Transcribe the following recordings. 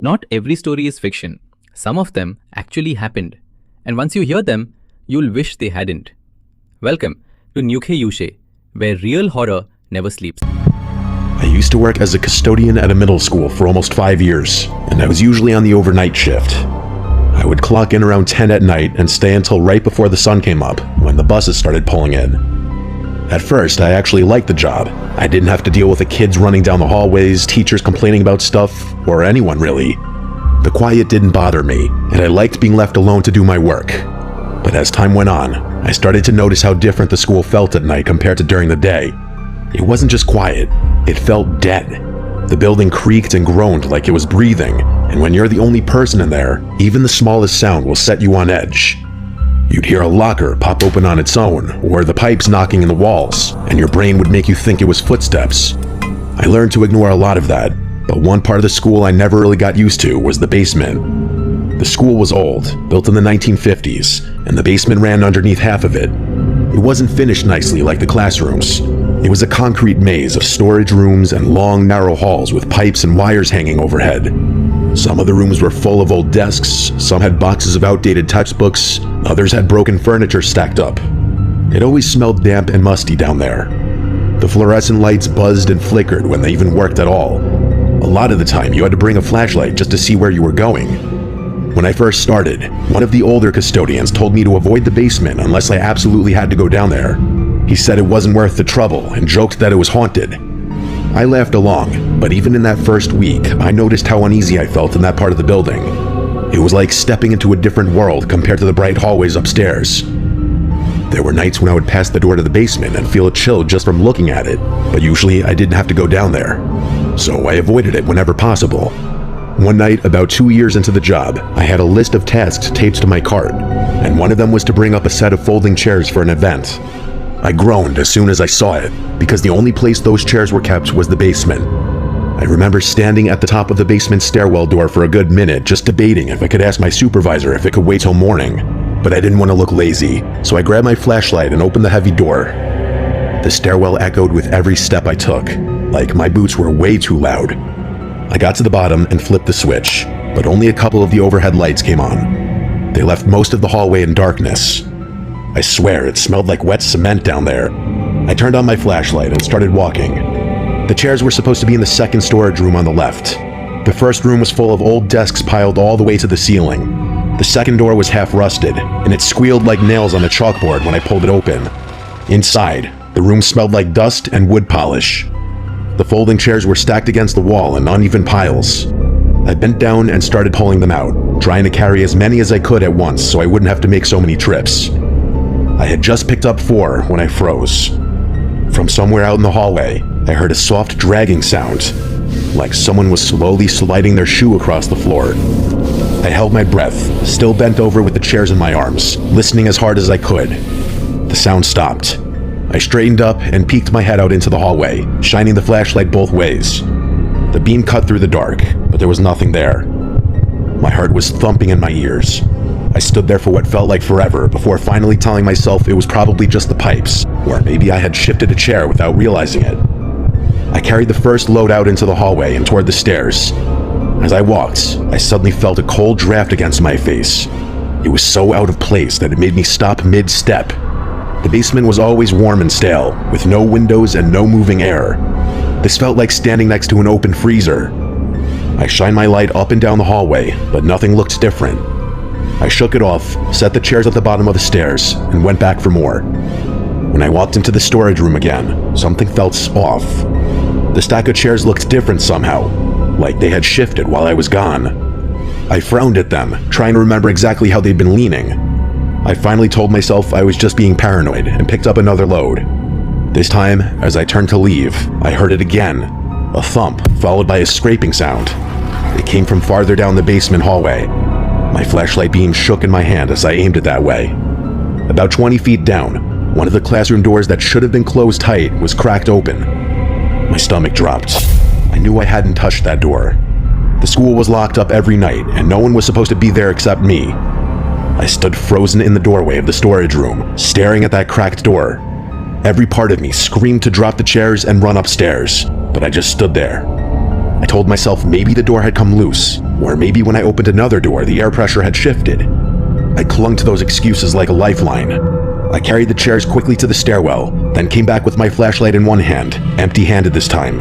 Not every story is fiction. Some of them actually happened. And once you hear them, you'll wish they hadn't. Welcome to Nuke Yushe, where real horror never sleeps. I used to work as a custodian at a middle school for almost 5 years, and I was usually on the overnight shift. I would clock in around 10 at night and stay until right before the sun came up, when the buses started pulling in. At first, I actually liked the job. I didn't have to deal with the kids running down the hallways, teachers complaining about stuff, or anyone really. The quiet didn't bother me, and I liked being left alone to do my work. But as time went on, I started to notice how different the school felt at night compared to during the day. It wasn't just quiet, it felt dead. The building creaked and groaned like it was breathing, and when you're the only person in there, even the smallest sound will set you on edge. You'd hear a locker pop open on its own, or the pipes knocking in the walls, and your brain would make you think it was footsteps. I learned to ignore a lot of that, but one part of the school I never really got used to was the basement. The school was old, built in the 1950s, and the basement ran underneath half of it. It wasn't finished nicely like the classrooms. It was a concrete maze of storage rooms and long, narrow halls with pipes and wires hanging overhead. Some of the rooms were full of old desks, some had boxes of outdated textbooks, others had broken furniture stacked up. It always smelled damp and musty down there. The fluorescent lights buzzed and flickered when they even worked at all. A lot of the time you had to bring a flashlight just to see where you were going. When I first started, one of the older custodians told me to avoid the basement unless I absolutely had to go down there. He said it wasn't worth the trouble and joked that it was haunted. I laughed along, but even in that first week, I noticed how uneasy I felt in that part of the building. It was like stepping into a different world compared to the bright hallways upstairs. There were nights when I would pass the door to the basement and feel a chill just from looking at it, but usually I didn't have to go down there. So I avoided it whenever possible. One night, about 2 years into the job, I had a list of tasks taped to my cart, and one of them was to bring up a set of folding chairs for an event. I groaned as soon as I saw it, because the only place those chairs were kept was the basement. I remember standing at the top of the basement stairwell door for a good minute, just debating if I could ask my supervisor if it could wait till morning, but I didn't want to look lazy, so I grabbed my flashlight and opened the heavy door. The stairwell echoed with every step I took, like my boots were way too loud. I got to the bottom and flipped the switch, but only a couple of the overhead lights came on. They left most of the hallway in darkness. I swear it smelled like wet cement down there. I turned on my flashlight and started walking. The chairs were supposed to be in the second storage room on the left. The first room was full of old desks piled all the way to the ceiling. The second door was half rusted, and it squealed like nails on a chalkboard when I pulled it open. Inside, the room smelled like dust and wood polish. The folding chairs were stacked against the wall in uneven piles. I bent down and started pulling them out, trying to carry as many as I could at once so I wouldn't have to make so many trips. I had just picked up 4 when I froze. From somewhere out in the hallway, I heard a soft dragging sound, like someone was slowly sliding their shoe across the floor. I held my breath, still bent over with the chairs in my arms, listening as hard as I could. The sound stopped. I straightened up and peeked my head out into the hallway, shining the flashlight both ways. The beam cut through the dark, but there was nothing there. My heart was thumping in my ears. I stood there for what felt like forever before finally telling myself it was probably just the pipes, or maybe I had shifted a chair without realizing it. I carried the first load out into the hallway and toward the stairs. As I walked, I suddenly felt a cold draft against my face. It was so out of place that it made me stop mid-step. The basement was always warm and stale, with no windows and no moving air. This felt like standing next to an open freezer. I shined my light up and down the hallway, but nothing looked different. I shook it off, set the chairs at the bottom of the stairs, and went back for more. When I walked into the storage room again, something felt off. The stack of chairs looked different somehow, like they had shifted while I was gone. I frowned at them, trying to remember exactly how they'd been leaning. I finally told myself I was just being paranoid and picked up another load. This time, as I turned to leave, I heard it again, a thump followed by a scraping sound. It came from farther down the basement hallway. My flashlight beam shook in my hand as I aimed it that way. About 20 feet down, one of the classroom doors that should have been closed tight was cracked open. My stomach dropped. I knew I hadn't touched that door. The school was locked up every night, and no one was supposed to be there except me. I stood frozen in the doorway of the storage room, staring at that cracked door. Every part of me screamed to drop the chairs and run upstairs, but I just stood there. I told myself maybe the door had come loose, or maybe when I opened another door, the air pressure had shifted. I clung to those excuses like a lifeline. I carried the chairs quickly to the stairwell, then came back with my flashlight in one hand, empty-handed this time.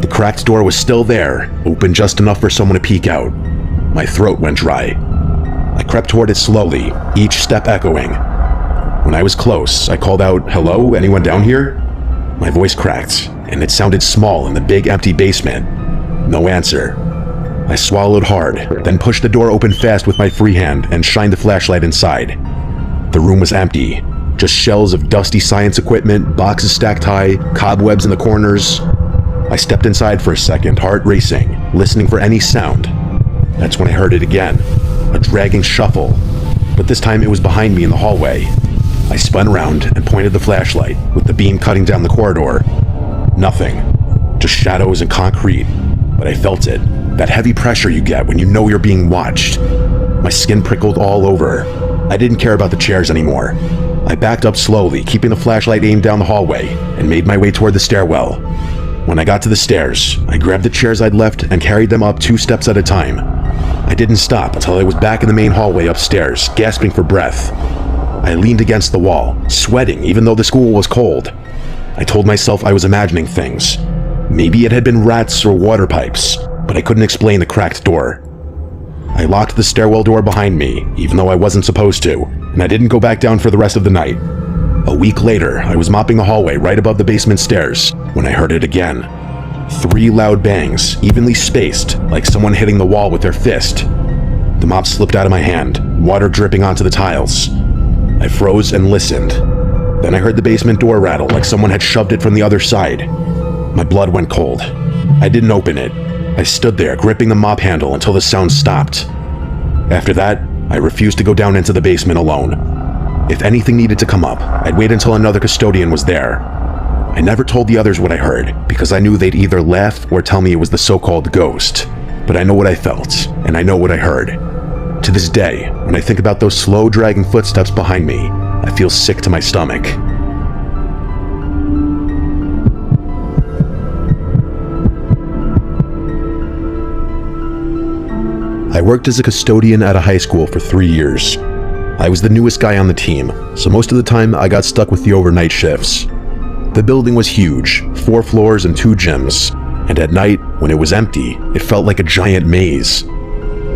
The cracked door was still there, open just enough for someone to peek out. My throat went dry. I crept toward it slowly, each step echoing. When I was close, I called out, "Hello, anyone down here?" My voice cracked, and it sounded small in the big empty basement. No answer. I swallowed hard, then pushed the door open fast with my free hand and shined the flashlight inside. The room was empty, just shelves of dusty science equipment, boxes stacked high, cobwebs in the corners. I stepped inside for a second, heart racing, listening for any sound. That's when I heard it again, a dragging shuffle, but this time it was behind me in the hallway. I spun around and pointed the flashlight, with the beam cutting down the corridor. Nothing, just shadows and concrete, but I felt it, that heavy pressure you get when you know you're being watched. My skin prickled all over. I didn't care about the chairs anymore. I backed up slowly, keeping the flashlight aimed down the hallway, and made my way toward the stairwell. When I got to the stairs, I grabbed the chairs I'd left and carried them up 2 steps at a time. I didn't stop until I was back in the main hallway upstairs, gasping for breath. I leaned against the wall, sweating even though the school was cold. I told myself I was imagining things. Maybe it had been rats or water pipes, but I couldn't explain the cracked door. I locked the stairwell door behind me, even though I wasn't supposed to, and I didn't go back down for the rest of the night. A week later, I was mopping the hallway right above the basement stairs when I heard it again. 3 loud bangs, evenly spaced, like someone hitting the wall with their fist. The mop slipped out of my hand, water dripping onto the tiles. I froze and listened. Then I heard the basement door rattle like someone had shoved it from the other side. My blood went cold. I didn't open it. I stood there, gripping the mop handle until the sound stopped. After that, I refused to go down into the basement alone. If anything needed to come up, I'd wait until another custodian was there. I never told the others what I heard, because I knew they'd either laugh or tell me it was the so-called ghost. But I know what I felt, and I know what I heard. To this day, when I think about those slow, dragging footsteps behind me, I feel sick to my stomach. I worked as a custodian at a high school for 3 years. I was the newest guy on the team, so most of the time I got stuck with the overnight shifts. The building was huge, 4 floors and 2 gyms, and at night, when it was empty, it felt like a giant maze.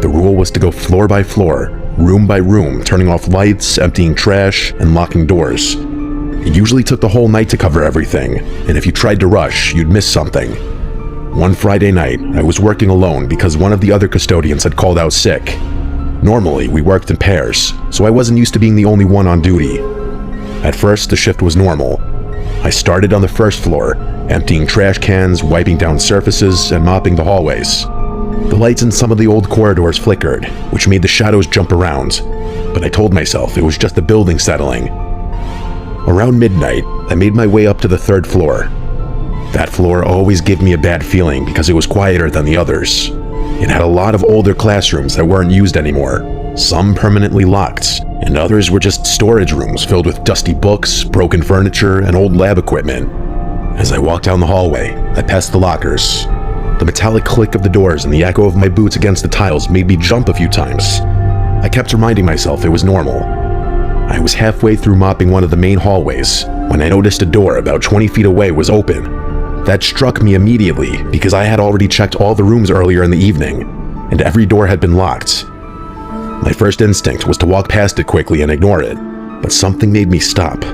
The rule was to go floor by floor, room by room, turning off lights, emptying trash, and locking doors. It usually took the whole night to cover everything, and if you tried to rush, you'd miss something. One Friday night, I was working alone because one of the other custodians had called out sick. Normally, we worked in pairs, so I wasn't used to being the only one on duty. At first, the shift was normal. I started on the first floor, emptying trash cans, wiping down surfaces, and mopping the hallways. The lights in some of the old corridors flickered, which made the shadows jump around, but I told myself it was just the building settling. Around midnight, I made my way up to the 3rd floor. That floor always gave me a bad feeling because it was quieter than the others. It had a lot of older classrooms that weren't used anymore, some permanently locked, and others were just storage rooms filled with dusty books, broken furniture, and old lab equipment. As I walked down the hallway, I passed the lockers. The metallic click of the doors and the echo of my boots against the tiles made me jump a few times. I kept reminding myself it was normal. I was halfway through mopping one of the main hallways when I noticed a door about 20 feet away was open. That struck me immediately because I had already checked all the rooms earlier in the evening, and every door had been locked. My first instinct was to walk past it quickly and ignore it, but something made me stop.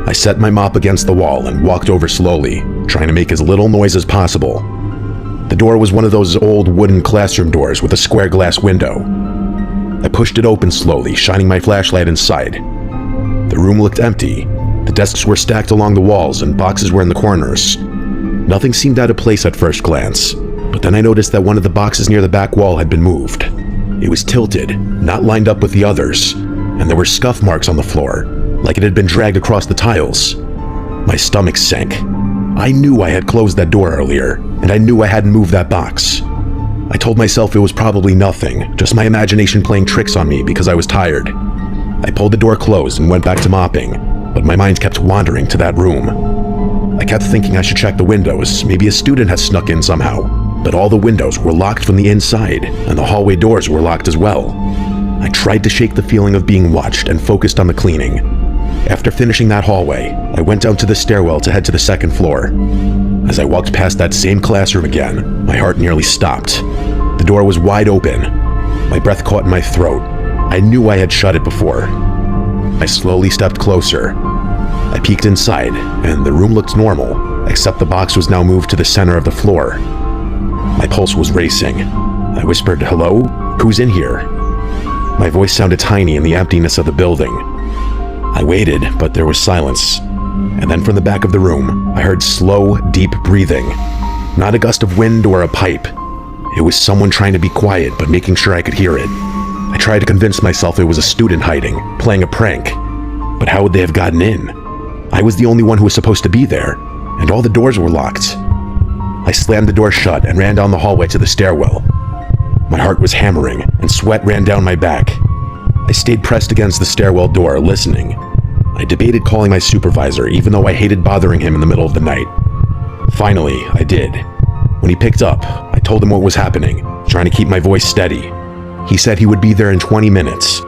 I set my mop against the wall and walked over slowly, trying to make as little noise as possible. The door was one of those old wooden classroom doors with a square glass window. I pushed it open slowly, shining my flashlight inside. The room looked empty. The desks were stacked along the walls and boxes were in the corners. Nothing seemed out of place at first glance, but then I noticed that one of the boxes near the back wall had been moved. It was tilted, not lined up with the others, and there were scuff marks on the floor, like it had been dragged across the tiles. My stomach sank. I knew I had closed that door earlier, and I knew I hadn't moved that box. I told myself it was probably nothing, just my imagination playing tricks on me because I was tired. I pulled the door closed and went back to mopping, but my mind kept wandering to that room. I kept thinking I should check the windows, maybe a student had snuck in somehow. but all the windows were locked from the inside, and the hallway doors were locked as well. I tried to shake the feeling of being watched and focused on the cleaning. After finishing that hallway, I went down to the stairwell to head to the second floor. As I walked past that same classroom again, my heart nearly stopped. The door was wide open. My breath caught in my throat. I knew I had shut it before. I slowly stepped closer. I peeked inside, and the room looked normal, except the box was now moved to the center of the floor. My pulse was racing. I whispered, "Hello? Who's in here?" My voice sounded tiny in the emptiness of the building. I waited, but there was silence. And then from the back of the room, I heard slow, deep breathing. Not a gust of wind or a pipe. It was someone trying to be quiet, but making sure I could hear it. I tried to convince myself it was a student hiding, playing a prank. But how would they have gotten in? I was the only one who was supposed to be there, and all the doors were locked. I slammed the door shut and ran down the hallway to the stairwell. My heart was hammering, and sweat ran down my back. I stayed pressed against the stairwell door, listening. I debated calling my supervisor, even though I hated bothering him in the middle of the night. Finally, I did. When he picked up, I told him what was happening, trying to keep my voice steady. He said he would be there in 20 minutes.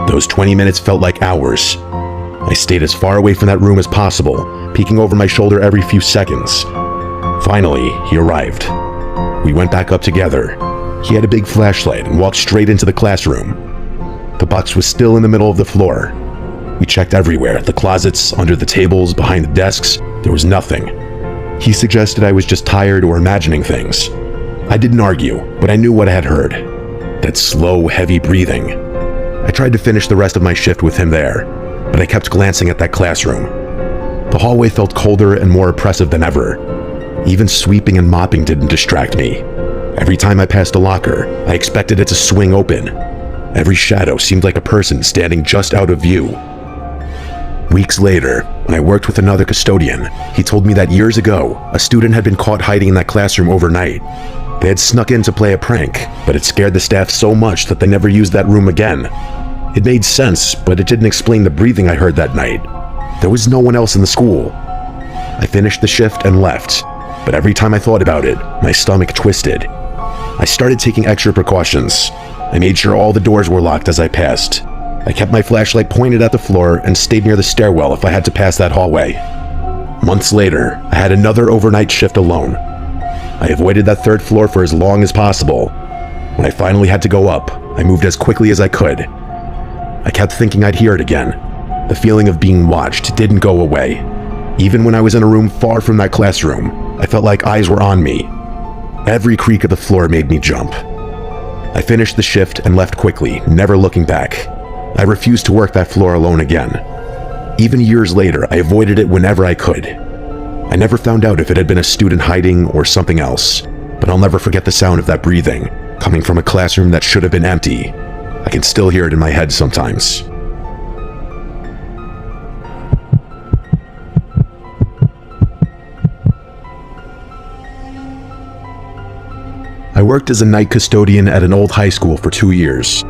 Those 20 minutes felt like hours. I stayed as far away from that room as possible, peeking over my shoulder every few seconds. Finally, he arrived. We went back up together. He had a big flashlight and walked straight into the classroom. The box was still in the middle of the floor. We checked everywhere, the closets, under the tables, behind the desks. There was nothing. He suggested I was just tired or imagining things. I didn't argue, but I knew what I had heard. That slow, heavy breathing. I tried to finish the rest of my shift with him there, but I kept glancing at that classroom. The hallway felt colder and more oppressive than ever. Even sweeping and mopping didn't distract me. Every time I passed a locker, I expected it to swing open. Every shadow seemed like a person standing just out of view. Weeks later, when I worked with another custodian, he told me that years ago, a student had been caught hiding in that classroom overnight. They had snuck in to play a prank, but it scared the staff so much that they never used that room again. It made sense, but it didn't explain the breathing I heard that night. There was no one else in the school. I finished the shift and left, but every time I thought about it, my stomach twisted. I started taking extra precautions. I made sure all the doors were locked as I passed. I kept my flashlight pointed at the floor and stayed near the stairwell if I had to pass that hallway. Months later, I had another overnight shift alone. I avoided that third floor for as long as possible. When I finally had to go up, I moved as quickly as I could. I kept thinking I'd hear it again. The feeling of being watched didn't go away. Even when I was in a room far from that classroom, I felt like eyes were on me. Every creak of the floor made me jump. I finished the shift and left quickly, never looking back. I refused to work that floor alone again. Even years later, I avoided it whenever I could. I never found out if it had been a student hiding or something else, but I'll never forget the sound of that breathing, coming from a classroom that should have been empty. I can still hear it in my head sometimes. I worked as a night custodian at an old high school for 2 years.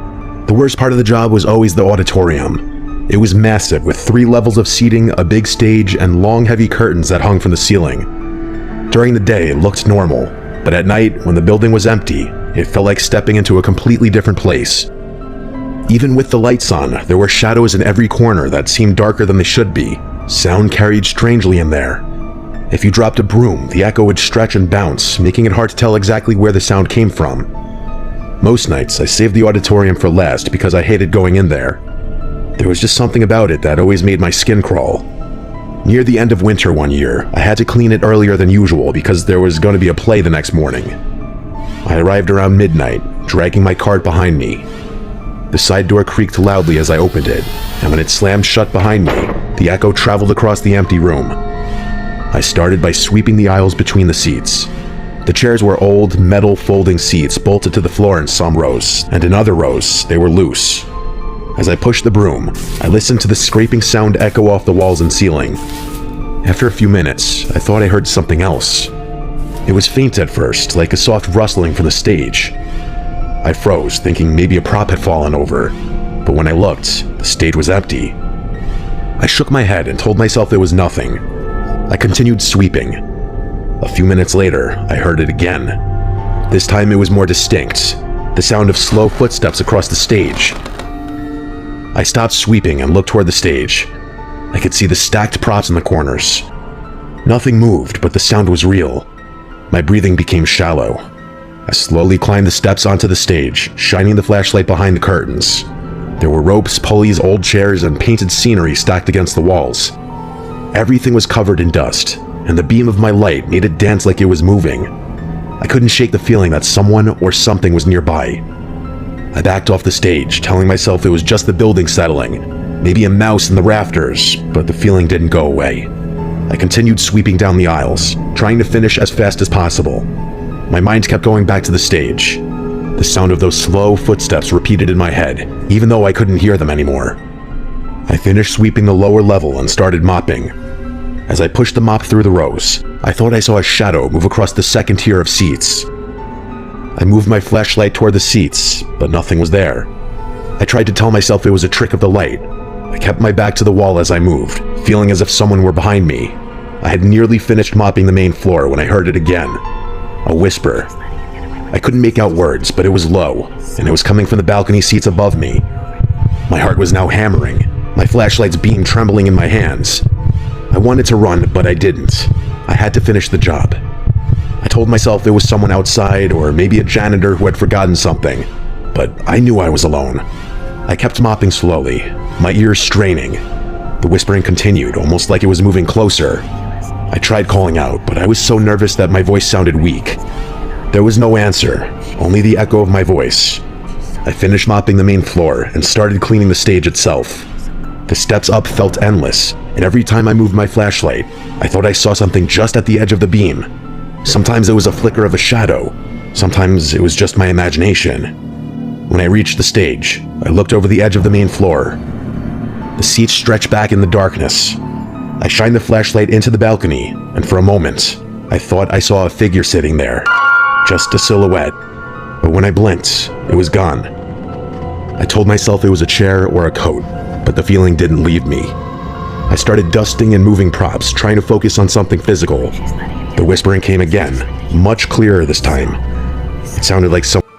The worst part of the job was always the auditorium. It was massive, with 3 levels of seating, a big stage, and long heavy curtains that hung from the ceiling. During the day, it looked normal, but at night, when the building was empty, it felt like stepping into a completely different place. Even with the lights on, there were shadows in every corner that seemed darker than they should be. Sound carried strangely in there. If you dropped a broom, the echo would stretch and bounce, making it hard to tell exactly where the sound came from. Most nights, I saved the auditorium for last because I hated going in there. There was just something about it that always made my skin crawl. Near the end of winter one year, I had to clean it earlier than usual because there was going to be a play the next morning. I arrived around midnight, dragging my cart behind me. The side door creaked loudly as I opened it, and when it slammed shut behind me, the echo traveled across the empty room. I started by sweeping the aisles between the seats. The chairs were old, metal folding seats bolted to the floor in some rows, and in other rows, they were loose. As I pushed the broom, I listened to the scraping sound echo off the walls and ceiling. After a few minutes, I thought I heard something else. It was faint at first, like a soft rustling from the stage. I froze, thinking maybe a prop had fallen over, but when I looked, the stage was empty. I shook my head and told myself there was nothing. I continued sweeping. A few minutes later, I heard it again. This time it was more distinct, the sound of slow footsteps across the stage. I stopped sweeping and looked toward the stage. I could see the stacked props in the corners. Nothing moved, but the sound was real. My breathing became shallow. I slowly climbed the steps onto the stage, shining the flashlight behind the curtains. There were ropes, pulleys, old chairs, and painted scenery stacked against the walls. Everything was covered in dust, and the beam of my light made it dance like it was moving. I couldn't shake the feeling that someone or something was nearby. I backed off the stage, telling myself it was just the building settling, maybe a mouse in the rafters, but the feeling didn't go away. I continued sweeping down the aisles, trying to finish as fast as possible. My mind kept going back to the stage. The sound of those slow footsteps repeated in my head, even though I couldn't hear them anymore. I finished sweeping the lower level and started mopping. As I pushed the mop through the rows, I thought I saw a shadow move across the second tier of seats. I moved my flashlight toward the seats, but nothing was there. I tried to tell myself it was a trick of the light. I kept my back to the wall as I moved, feeling as if someone were behind me. I had nearly finished mopping the main floor when I heard it again. A whisper. I couldn't make out words, but it was low, and it was coming from the balcony seats above me. My heart was now hammering, my flashlight's beam trembling in my hands. I wanted to run, but I didn't. I had to finish the job. I told myself it was someone outside, or maybe a janitor who had forgotten something, but I knew I was alone. I kept mopping slowly, my ears straining. The whispering continued, almost like it was moving closer. I tried calling out, but I was so nervous that my voice sounded weak. There was no answer, only the echo of my voice. I finished mopping the main floor and started cleaning the stage itself. The steps up felt endless, and every time I moved my flashlight, I thought I saw something just at the edge of the beam. Sometimes it was a flicker of a shadow, sometimes it was just my imagination. When I reached the stage, I looked over the edge of the main floor. The seats stretched back in the darkness. I shined the flashlight into the balcony, and for a moment, I thought I saw a figure sitting there, just a silhouette. But when I blinked, it was gone. I told myself it was a chair or a coat, but the feeling didn't leave me. I started dusting and moving props, trying to focus on something physical. The whispering came again, much clearer this time. It sounded like someone